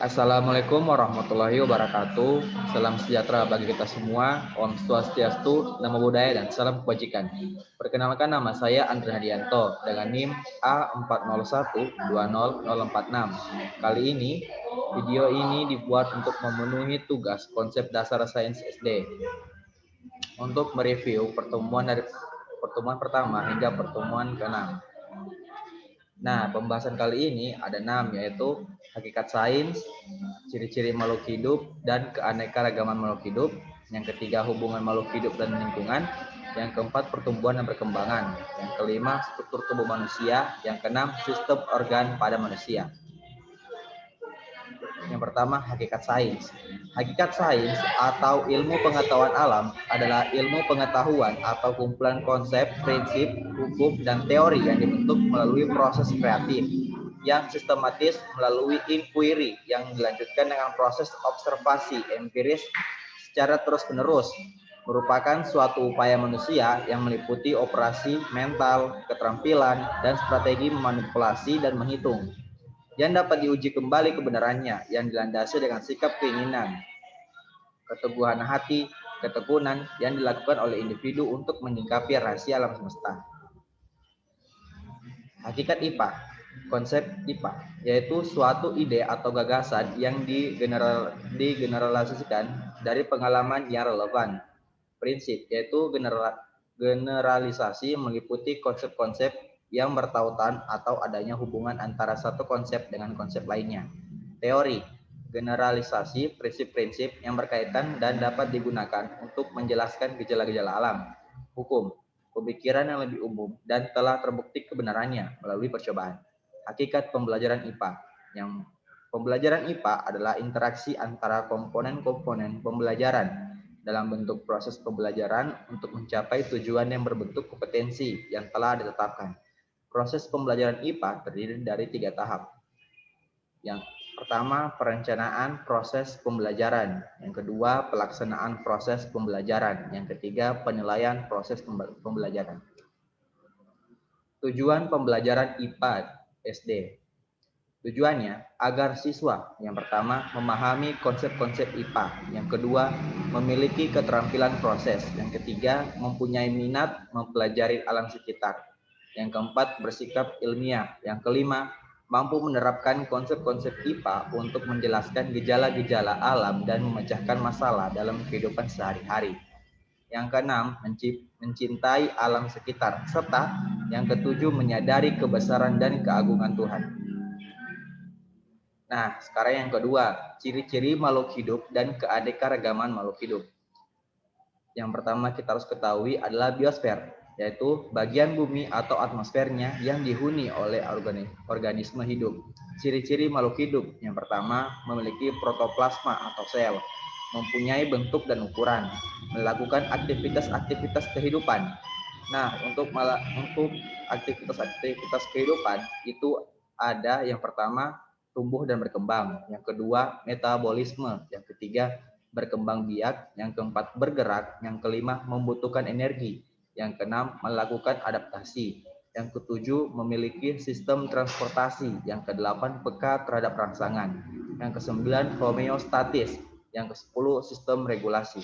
Assalamualaikum warahmatullahi wabarakatuh. Salam sejahtera bagi kita semua. Om Swastiastu, Namo Buddhaya, dan salam kebajikan. Perkenalkan, nama saya Andre Hadianto dengan NIM A40120046. Kali ini, video ini dibuat untuk memenuhi tugas konsep dasar sains SD. Untuk mereview pertemuan pertama hingga pertemuan ke-6. Nah, pembahasan kali ini ada 6, yaitu hakikat sains, ciri-ciri makhluk hidup, dan keanekaragaman makhluk hidup. Yang ketiga, hubungan makhluk hidup dan lingkungan. Yang keempat, pertumbuhan dan perkembangan. Yang kelima, struktur tubuh manusia. Yang keenam, sistem organ pada manusia. Yang pertama, hakikat sains. Hakikat sains atau ilmu pengetahuan alam adalah ilmu pengetahuan atau kumpulan konsep, prinsip, hukum, dan teori yang dibentuk melalui proses kreatif yang sistematis melalui inquiry yang dilanjutkan dengan proses observasi empiris secara terus-menerus, merupakan suatu upaya manusia yang meliputi operasi mental, keterampilan, dan strategi memanipulasi dan menghitung yang dapat diuji kembali kebenarannya yang dilandasi dengan sikap keinginan, keteguhan hati, ketekunan yang dilakukan oleh individu untuk menyingkapi rahasia alam semesta. Hakikat IPA. Konsep IPA yaitu suatu ide atau gagasan yang digeneralisasikan dari pengalaman yang relevan. Prinsip yaitu generalisasi meliputi konsep-konsep yang bertautan atau adanya hubungan antara satu konsep dengan konsep lainnya. Teori, generalisasi prinsip-prinsip yang berkaitan dan dapat digunakan untuk menjelaskan gejala-gejala alam. Hukum, pemikiran yang lebih umum dan telah terbukti kebenarannya melalui percobaan. Hakikat pembelajaran IPA, yang pembelajaran IPA adalah interaksi antara komponen-komponen pembelajaran dalam bentuk proses pembelajaran untuk mencapai tujuan yang berbentuk kompetensi yang telah ditetapkan. Proses pembelajaran IPA terdiri dari 3 tahap. Yang pertama, perencanaan proses pembelajaran. Yang kedua, pelaksanaan proses pembelajaran. Yang ketiga, penilaian proses pembelajaran. Tujuan pembelajaran IPA SD. Tujuannya agar siswa yang pertama memahami konsep-konsep IPA, yang kedua memiliki keterampilan proses, yang ketiga mempunyai minat mempelajari alam sekitar, yang keempat bersikap ilmiah, yang kelima mampu menerapkan konsep-konsep IPA untuk menjelaskan gejala-gejala alam dan memecahkan masalah dalam kehidupan sehari-hari. Yang keenam, mencintai alam sekitar, serta yang ketujuh menyadari kebesaran dan keagungan Tuhan. Nah, sekarang yang kedua, ciri-ciri makhluk hidup dan keanekaragaman makhluk hidup. Yang pertama kita harus ketahui adalah biosfer, yaitu bagian bumi atau atmosfernya yang dihuni oleh organisme hidup. Ciri-ciri makhluk hidup, yang pertama memiliki protoplasma atau sel, mempunyai bentuk dan ukuran, melakukan aktivitas-aktivitas kehidupan. Nah, untuk aktivitas-aktivitas kehidupan itu ada yang pertama tumbuh dan berkembang, yang kedua metabolisme, yang ketiga berkembang biak, yang keempat bergerak, yang kelima membutuhkan energi, yang keenam melakukan adaptasi, yang ketujuh memiliki sistem transportasi, yang kedelapan peka terhadap rangsangan, yang kesembilan homeostatis, yang kesepuluh sistem regulasi.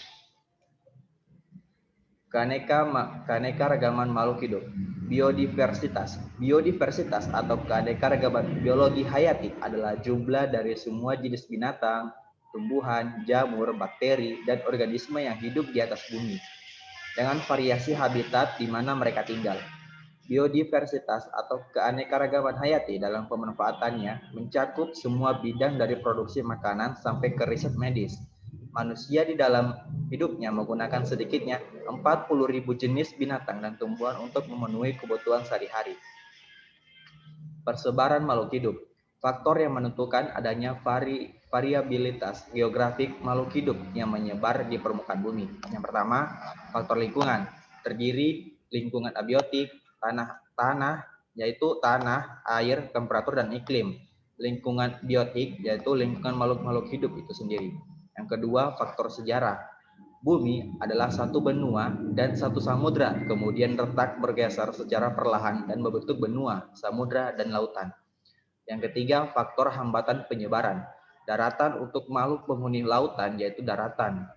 Keanekaragaman makhluk hidup. Biodiversitas. Biodiversitas atau keanekaragaman biologi hayati adalah jumlah dari semua jenis binatang, tumbuhan, jamur, bakteri, dan organisme yang hidup di atas bumi dengan variasi habitat di mana mereka tinggal. Biodiversitas atau keanekaragaman hayati dalam pemanfaatannya mencakup semua bidang dari produksi makanan sampai ke riset medis. Manusia di dalam hidupnya menggunakan sedikitnya 40.000 jenis binatang dan tumbuhan untuk memenuhi kebutuhan sehari-hari. Persebaran makhluk hidup. Faktor yang menentukan adanya variabilitas geografik makhluk hidup yang menyebar di permukaan bumi. Yang pertama, faktor lingkungan. Terdiri lingkungan abiotik, tanah yaitu tanah, air, temperatur, dan iklim. Lingkungan biotik yaitu lingkungan makhluk-makhluk hidup itu sendiri. Yang kedua, faktor sejarah. Bumi adalah satu benua dan satu samudra, kemudian retak bergeser secara perlahan dan membentuk benua, samudra, dan lautan. Yang ketiga, faktor hambatan penyebaran. Daratan untuk makhluk penghuni lautan yaitu daratan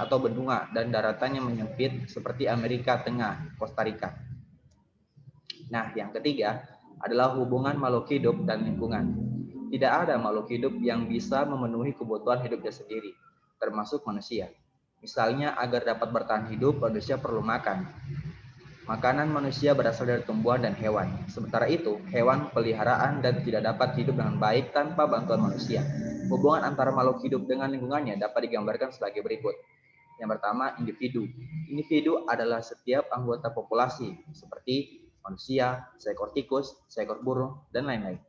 atau benua, dan daratan yang menyempit seperti Amerika Tengah, Costa Rica. Nah, yang ketiga adalah hubungan makhluk hidup dan lingkungan. Tidak ada makhluk hidup yang bisa memenuhi kebutuhan hidupnya sendiri, termasuk manusia. Misalnya, agar dapat bertahan hidup, manusia perlu makan. Makanan manusia berasal dari tumbuhan dan hewan. Sementara itu, hewan peliharaan dan tidak dapat hidup dengan baik tanpa bantuan manusia. Hubungan antara makhluk hidup dengan lingkungannya dapat digambarkan sebagai berikut. Yang pertama, individu. Individu adalah setiap anggota populasi, seperti manusia, seekor tikus, seekor burung, dan lain-lain.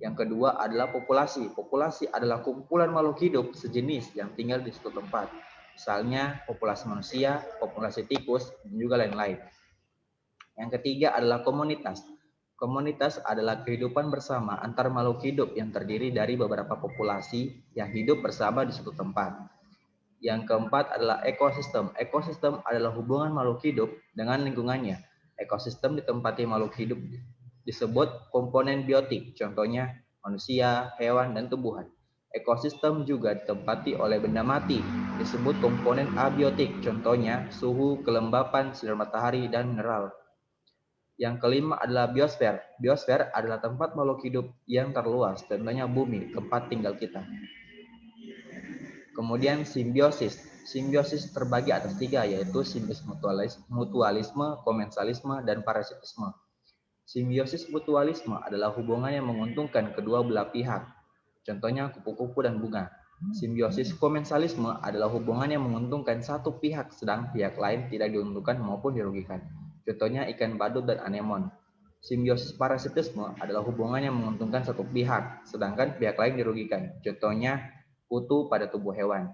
Yang kedua adalah populasi. Populasi adalah kumpulan makhluk hidup sejenis yang tinggal di suatu tempat. Misalnya, populasi manusia, populasi tikus, dan juga lain-lain. Yang ketiga adalah komunitas. Komunitas adalah kehidupan bersama antar makhluk hidup yang terdiri dari beberapa populasi yang hidup bersama di suatu tempat. Yang keempat adalah ekosistem. Ekosistem adalah hubungan makhluk hidup dengan lingkungannya. Ekosistem ditempati makhluk hidup disebut komponen biotik, contohnya manusia, hewan, dan tumbuhan. Ekosistem juga ditempati oleh benda mati, disebut komponen abiotik, contohnya suhu, kelembapan, sinar matahari, dan mineral. Yang kelima adalah biosfer. Biosfer adalah tempat makhluk hidup yang terluas, contohnya bumi, tempat tinggal kita. Kemudian simbiosis. Simbiosis terbagi atas tiga, yaitu simbiosis mutualisme, komensalisme, dan parasitisme. Simbiosis mutualisme adalah hubungan yang menguntungkan kedua belah pihak, contohnya kupu-kupu dan bunga. Simbiosis komensalisme adalah hubungan yang menguntungkan satu pihak, sedang pihak lain tidak diuntungkan maupun dirugikan. Contohnya ikan badut dan anemon. Simbiosis parasitisme adalah hubungan yang menguntungkan satu pihak, sedangkan pihak lain dirugikan. Contohnya kutu pada tubuh hewan.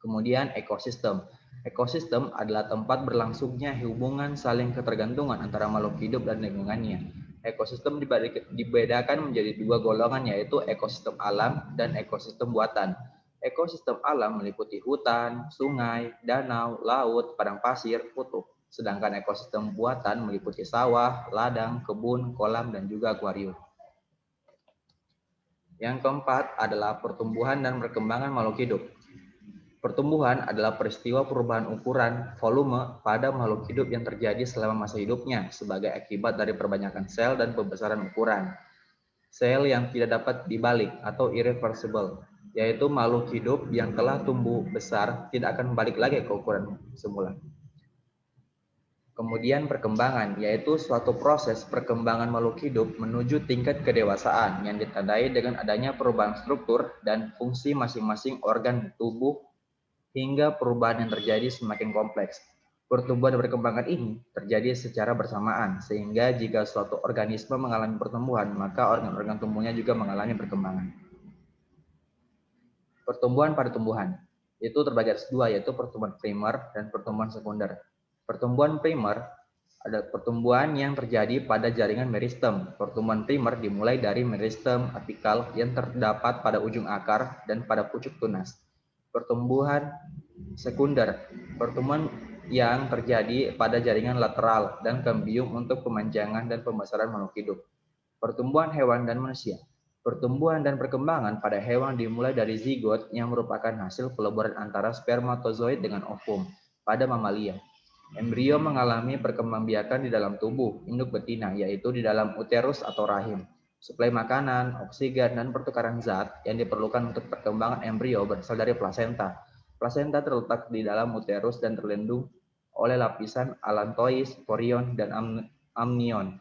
Kemudian ekosistem. Ekosistem adalah tempat berlangsungnya hubungan saling ketergantungan antara makhluk hidup dan lingkungannya. Ekosistem dibedakan menjadi dua golongan, yaitu ekosistem alam dan ekosistem buatan. Ekosistem alam meliputi hutan, sungai, danau, laut, padang pasir, kutub. Sedangkan ekosistem buatan meliputi sawah, ladang, kebun, kolam, dan juga akuarium. Yang keempat adalah pertumbuhan dan perkembangan makhluk hidup. Pertumbuhan adalah peristiwa perubahan ukuran volume pada makhluk hidup yang terjadi selama masa hidupnya sebagai akibat dari perbanyakan sel dan pembesaran ukuran. Sel yang tidak dapat dibalik atau irreversible, yaitu makhluk hidup yang telah tumbuh besar tidak akan balik lagi ke ukuran semula. Kemudian perkembangan, yaitu suatu proses perkembangan makhluk hidup menuju tingkat kedewasaan yang ditandai dengan adanya perubahan struktur dan fungsi masing-masing organ tubuh hingga perubahan yang terjadi semakin kompleks. Pertumbuhan dan perkembangan ini terjadi secara bersamaan, sehingga jika suatu organisme mengalami pertumbuhan, maka organ-organ tubuhnya juga mengalami perkembangan. Pertumbuhan pada tumbuhan itu terbagi atas dua, yaitu pertumbuhan primer dan pertumbuhan sekunder. Pertumbuhan primer ada pertumbuhan yang terjadi pada jaringan meristem. Pertumbuhan primer dimulai dari meristem apikal yang terdapat pada ujung akar dan pada pucuk tunas. Pertumbuhan sekunder, pertumbuhan yang terjadi pada jaringan lateral dan kambium untuk pemanjangan dan pembesaran makhluk hidup. Pertumbuhan hewan dan manusia. Pertumbuhan dan perkembangan pada hewan dimulai dari zigot yang merupakan hasil peleburan antara spermatozoid dengan ovum pada mamalia. Embrio mengalami perkembangbiakan di dalam tubuh induk betina, yaitu di dalam uterus atau rahim. Suplai makanan, oksigen, dan pertukaran zat yang diperlukan untuk perkembangan embrio berasal dari plasenta. Plasenta terletak di dalam uterus dan terlindung oleh lapisan allantois, chorion, dan amnion.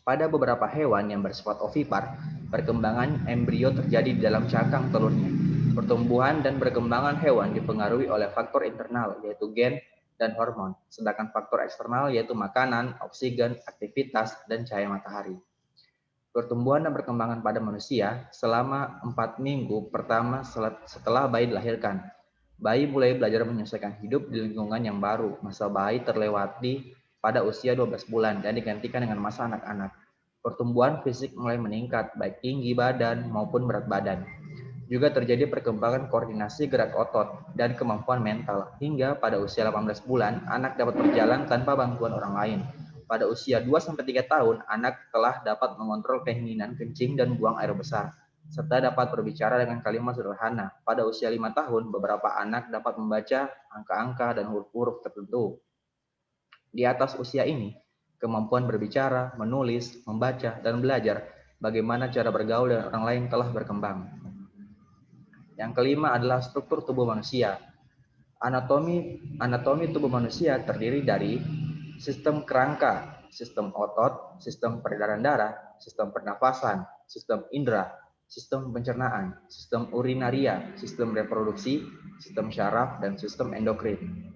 Pada beberapa hewan yang bersifat ovipar, perkembangan embrio terjadi di dalam cangkang telurnya. Pertumbuhan dan perkembangan hewan dipengaruhi oleh faktor internal, yaitu gen dan hormon, sedangkan faktor eksternal yaitu makanan, oksigen, aktivitas, dan cahaya matahari. Pertumbuhan dan perkembangan pada manusia selama 4 minggu pertama setelah bayi dilahirkan. Bayi mulai belajar menyesuaikan hidup di lingkungan yang baru. Masa bayi terlewati pada usia 12 bulan dan digantikan dengan masa anak-anak. Pertumbuhan fisik mulai meningkat, baik tinggi badan maupun berat badan. Juga terjadi perkembangan koordinasi gerak otot dan kemampuan mental, hingga pada usia 18 bulan, anak dapat berjalan tanpa bantuan orang lain. Pada usia 2-3 tahun, anak telah dapat mengontrol keinginan kencing dan buang air besar. serta dapat berbicara dengan kalimat sederhana. Pada usia 5 tahun, beberapa anak dapat membaca angka-angka dan huruf-huruf tertentu. Di atas usia ini, kemampuan berbicara, menulis, membaca, dan belajar bagaimana cara bergaul dengan orang lain telah berkembang. Yang kelima adalah struktur tubuh manusia. Anatomi tubuh manusia terdiri dari sistem kerangka, sistem otot, sistem peredaran darah, sistem pernafasan, sistem indera, sistem pencernaan, sistem urinaria, sistem reproduksi, sistem syaraf, dan sistem endokrin.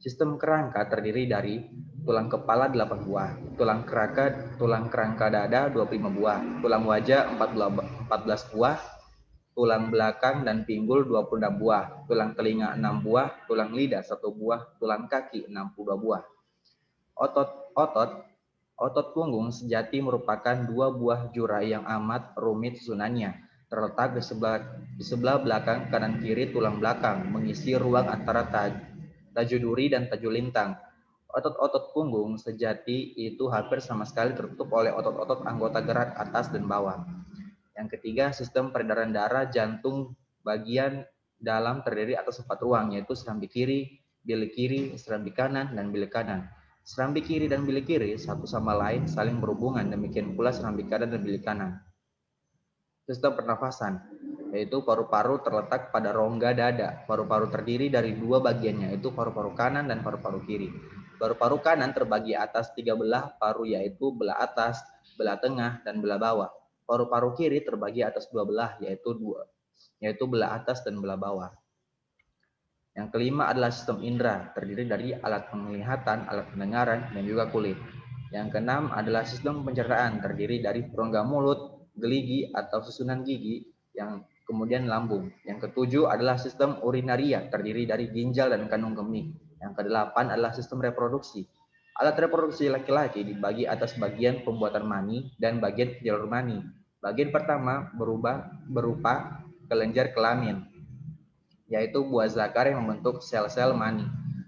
Sistem kerangka terdiri dari tulang kepala 8 buah, tulang kerangka dada 25 buah, tulang wajah 14 buah, tulang belakang dan pinggul 26 buah, tulang telinga 6 buah, tulang lidah 1 buah, tulang kaki 62 buah. Otot punggung sejati merupakan 2 buah jura yang amat rumit susunannya, terletak di sebelah belakang kanan kiri tulang belakang, mengisi ruang antara tajuduri dan tajulintang. Otot-otot punggung sejati itu hampir sama sekali tertutup oleh otot-otot anggota gerak atas dan bawah. Yang ketiga, sistem peredaran darah jantung bagian dalam terdiri atas 4 ruang, yaitu serambi kiri, bilik kiri, serambi kanan, dan bilik kanan. Serambi kiri dan bilik kiri satu sama lain saling berhubungan, demikian pula serambi kanan dan bilik kanan. Sistem pernafasan, yaitu paru-paru terletak pada rongga dada. Paru-paru terdiri dari 2 bagiannya, yaitu paru-paru kanan dan paru-paru kiri. Paru-paru kanan terbagi atas 3 belah paru, yaitu belah atas, belah tengah, dan belah bawah. Paru-paru kiri terbagi atas 2 belah, yaitu belah atas dan belah bawah. Yang kelima adalah sistem indera, terdiri dari alat penglihatan, alat pendengaran, dan juga kulit. Yang keenam adalah sistem pencernaan, terdiri dari rongga mulut, geligi atau susunan gigi, yang kemudian lambung. Yang ketujuh adalah sistem urinaria, terdiri dari ginjal dan kandung kemih. Yang kedelapan adalah sistem reproduksi. Alat reproduksi laki-laki dibagi atas bagian pembuatan mani dan bagian jalur mani. Bagian pertama berupa kelenjar kelamin, yaitu buah zakar yang membentuk sel-sel mani.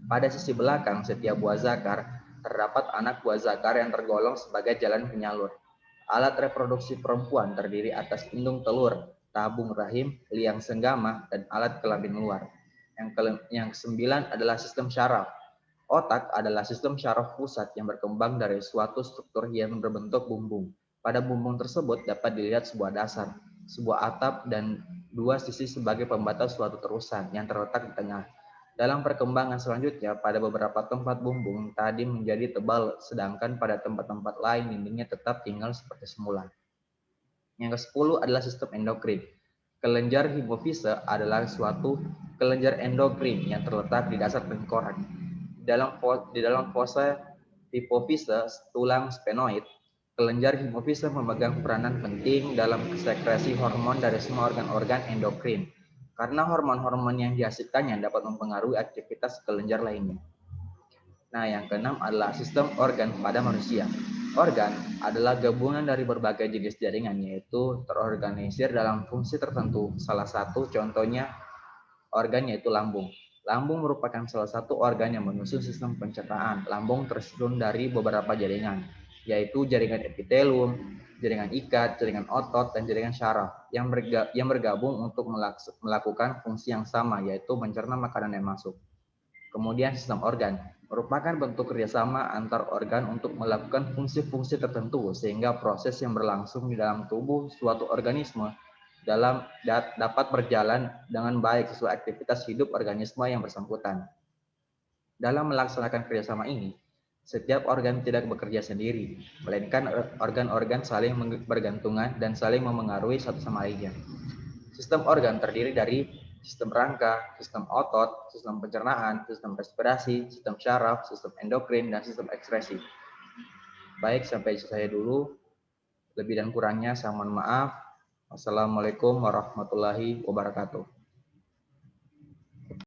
Pada sisi belakang setiap buah zakar terdapat anak buah zakar yang tergolong sebagai jalan penyalur. Alat reproduksi perempuan terdiri atas indung telur, tabung rahim, liang senggama, dan alat kelamin luar. Yang kesembilan adalah sistem syaraf. Otak adalah sistem syaraf pusat yang berkembang dari suatu struktur yang berbentuk bumbung. Pada bumbung tersebut dapat dilihat sebuah dasar, sebuah atap, dan 2 sisi sebagai pembatas suatu terusan yang terletak di tengah. Dalam perkembangan selanjutnya, pada beberapa tempat bumbung tadi menjadi tebal, sedangkan pada tempat-tempat lain dindingnya tetap tinggal seperti semula. Yang ke-10 adalah sistem endokrin. Kelenjar hipofise adalah suatu kelenjar endokrin yang terletak di dasar tengkorak. Di dalam fosa hipofise tulang sphenoid, kelenjar hipofise memegang peranan penting dalam sekresi hormon dari semua organ-organ endokrin, karena hormon-hormon yang dihasilkannya dapat mempengaruhi aktivitas kelenjar lainnya. Nah, yang keenam adalah sistem organ pada manusia. Organ adalah gabungan dari berbagai jenis jaringan, yaitu terorganisir dalam fungsi tertentu. Salah satu contohnya organ yaitu lambung. Lambung merupakan salah satu organ yang menyusun sistem pencernaan. Lambung tersusun dari beberapa jaringan, yaitu jaringan epitelium, jaringan ikat, jaringan otot, dan jaringan syaraf yang bergabung untuk melakukan fungsi yang sama, yaitu mencerna makanan yang masuk. Kemudian sistem organ merupakan bentuk kerjasama antar organ untuk melakukan fungsi-fungsi tertentu, sehingga proses yang berlangsung di dalam tubuh suatu organisme dapat berjalan dengan baik sesuai aktivitas hidup organisme yang bersangkutan. Dalam melaksanakan kerjasama ini, setiap organ tidak bekerja sendiri, melainkan organ-organ saling bergantungan dan saling memengaruhi satu sama lainnya. Sistem organ terdiri dari sistem rangka, sistem otot, sistem pencernaan, sistem respirasi, sistem syaraf, sistem endokrin, dan sistem ekskresi. Baik, sampai saya dulu. Lebih dan kurangnya saya mohon maaf. Wassalamualaikum warahmatullahi wabarakatuh.